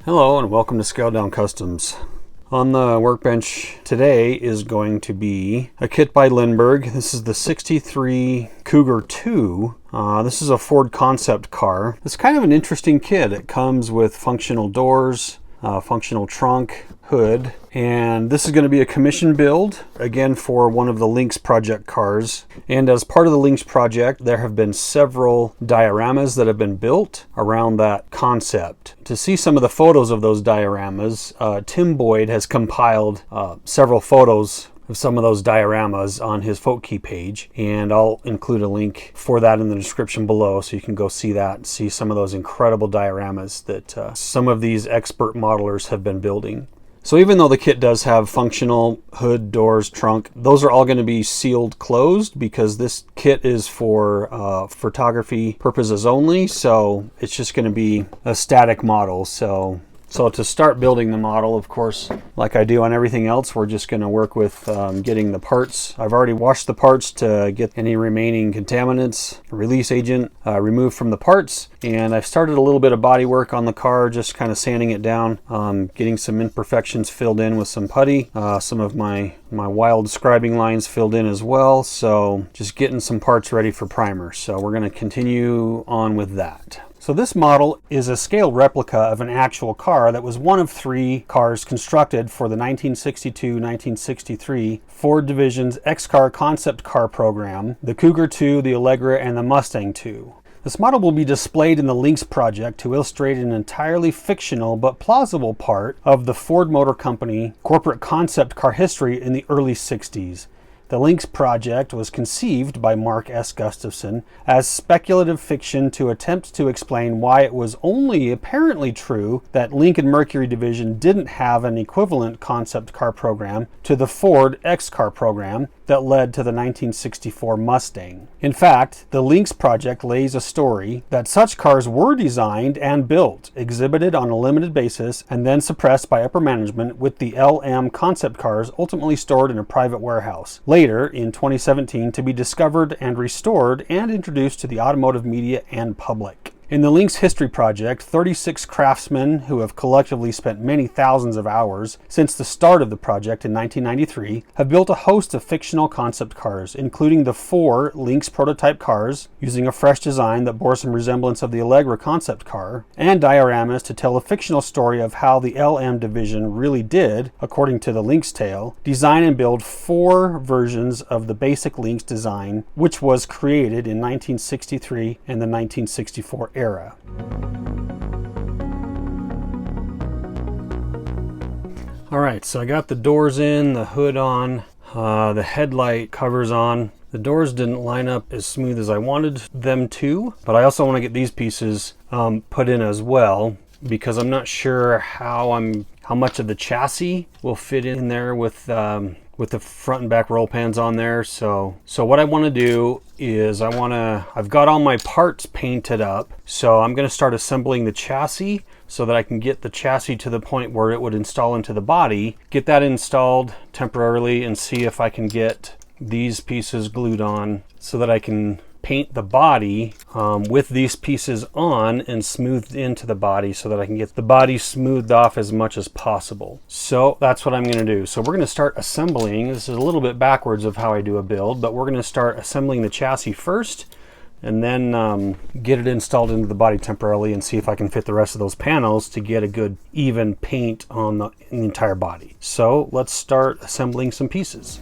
Hello and welcome to Scale Down Customs. On the workbench today is going to be a kit by Lindberg. This is the 63 Cougar II. This is a Ford concept car. It's kind of an interesting kit. It comes with functional doors, functional trunk, hood, and this is going to be a commission build, again for one of the Lynx project cars. And as part of the Lynx project, there have been several dioramas that have been built around that concept. To see some of the photos of those dioramas, Tim Boyd has compiled several photos of some of those dioramas on his Fotkey page, and I'll include a link for that in the description below so you can go see that and see some of those incredible dioramas that some of these expert modelers have been building. So even though the kit does have functional hood, doors, trunk, those are all going to be sealed closed because this kit is for photography purposes only. So it's just going to be a static model. So to start building the model, of course, like I do on everything else, we're just going to work with getting the parts. I've already washed the parts to get any remaining contaminants, release agent removed from the parts. And I've started a little bit of body work on the car, just kind of sanding it down, getting some imperfections filled in with some putty, some of my wild scribing lines filled in as well. So just getting some parts ready for primer. So we're going to continue on with that. So this model is a scale replica of an actual car that was one of three cars constructed for the 1962-1963 Ford Division's X-Car concept car program, the Cougar II, the Allegra, and the Mustang II. This model will be displayed in the Lynx project to illustrate an entirely fictional but plausible part of the Ford Motor Company corporate concept car history in the early 60s. The Lynx project was conceived by Mark S. Gustafson as speculative fiction to attempt to explain why it was only apparently true that Lincoln Mercury Division didn't have an equivalent concept car program to the Ford X-Car program that led to the 1964 Mustang. In fact, the Lynx project lays a story that such cars were designed and built, exhibited on a limited basis, and then suppressed by upper management, with the LM concept cars ultimately stored in a private warehouse. Later, in 2017, to be discovered and restored and introduced to the automotive media and public. In the Lynx History Project, 36 craftsmen who have collectively spent many thousands of hours since the start of the project in 1993 have built a host of fictional concept cars, including the 4 Lynx prototype cars using a fresh design that bore some resemblance of the Allegra concept car, and dioramas to tell a fictional story of how the LM division really did, according to the Lynx tale, design and build 4 versions of the basic Lynx design, which was created in 1963 and the 1964 era. All right, so I got the doors in, the hood on, the headlight covers on. The doors didn't line up as smooth as I wanted them to, but I also want to get these pieces put in as well, because I'm not sure how much of the chassis will fit in there with the front and back roll pans on there. So what I want to do is I've got all my parts painted up, so I'm going to start assembling the chassis so that I can get the chassis to the point where it would install into the body, get that installed temporarily, and see if I can get these pieces glued on so that I can paint the body with these pieces on and smoothed into the body so that I can get the body smoothed off as much as possible. So that's what I'm going to do. So we're going to start assembling. This is a little bit backwards of how I do a build, but we're going to start assembling the chassis first and then get it installed into the body temporarily and see if I can fit the rest of those panels to get a good even paint on the entire body. So let's start assembling some pieces.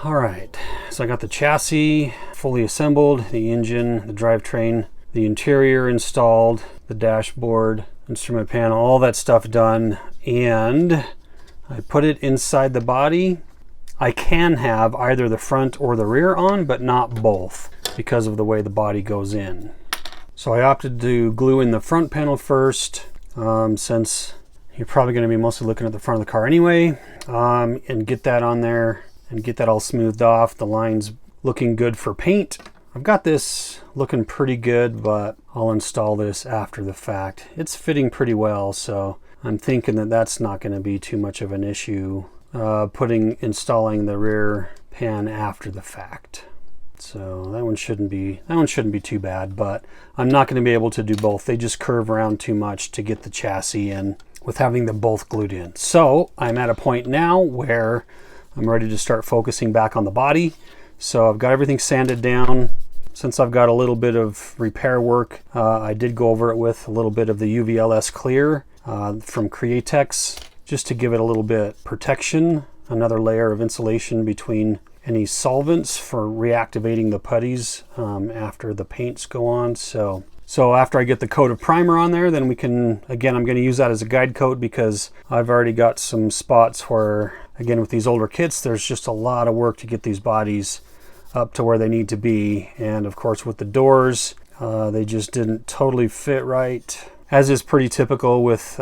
All right, so I got the chassis fully assembled, the engine, the drivetrain, the interior installed, the dashboard, instrument panel, all that stuff done, and I put it inside the body. I can have either the front or the rear on, but not both because of the way the body goes in. So I opted to glue in the front panel first, since you're probably going to be mostly looking at the front of the car anyway, and get that on there and get that all smoothed off. The lines looking good for paint. I've got this looking pretty good, but I'll install this after the fact. It's fitting pretty well, so I'm thinking that that's not going to be too much of an issue, installing the rear pan after the fact. So that one shouldn't be too bad, but I'm not going to be able to do both. They just curve around too much to get the chassis in with having them both glued in. So I'm at a point now where I'm ready to start focusing back on the body. So I've got everything sanded down. Since I've got a little bit of repair work, I did go over it with a little bit of the UVLS clear from Createx, just to give it a little bit protection, another layer of insulation between any solvents for reactivating the putties after the paints go on. So after I get the coat of primer on there, then we can, again, I'm going to use that as a guide coat because I've already got some spots where, again, with these older kits, there's just a lot of work to get these bodies up to where they need to be. And of course with the doors, they just didn't totally fit right, as is pretty typical with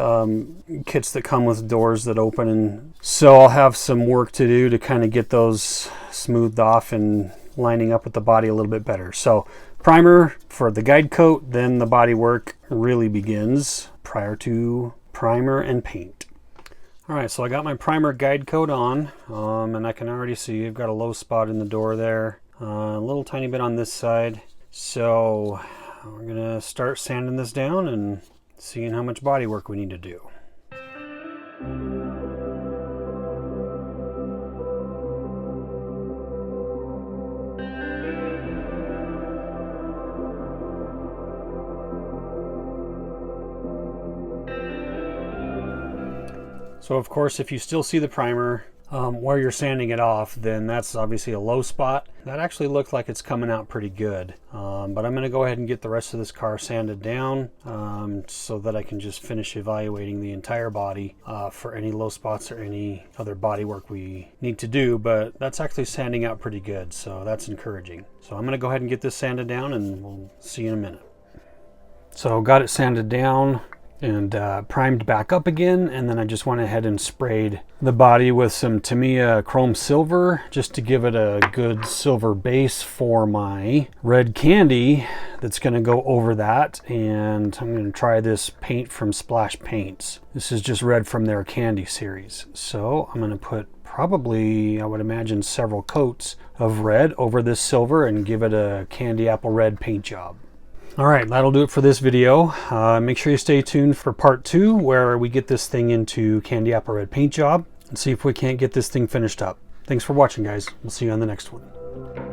kits that come with doors that open. And so I'll have some work to do to kind of get those smoothed off and lining up with the body a little bit better. So primer for the guide coat, then the body work really begins prior to primer and paint. All right, so I got my primer guide coat on, and I can already see I've got a low spot in the door there, a little tiny bit on this side. So we're gonna start sanding this down and seeing how much body work we need to do. So of course, if you still see the primer where you're sanding it off, then that's obviously a low spot. That actually looked like it's coming out pretty good. But I'm gonna go ahead and get the rest of this car sanded down so that I can just finish evaluating the entire body for any low spots or any other body work we need to do. But that's actually sanding out pretty good, so that's encouraging. So I'm gonna go ahead and get this sanded down and we'll see you in a minute. So got it sanded down and primed back up again, and then I just went ahead and sprayed the body with some Tamiya chrome silver just to give it a good silver base for my red candy that's going to go over that. And I'm going to try this paint from Splash Paints. This is just red from their candy series. So I'm going to put probably, I would imagine, several coats of red over this silver and give it a candy apple red paint job. All right, that'll do it for this video. Make sure you stay tuned for part 2, where we get this thing into candy apple red paint job and see if we can't get this thing finished up. Thanks for watching, guys. We'll see you on the next one.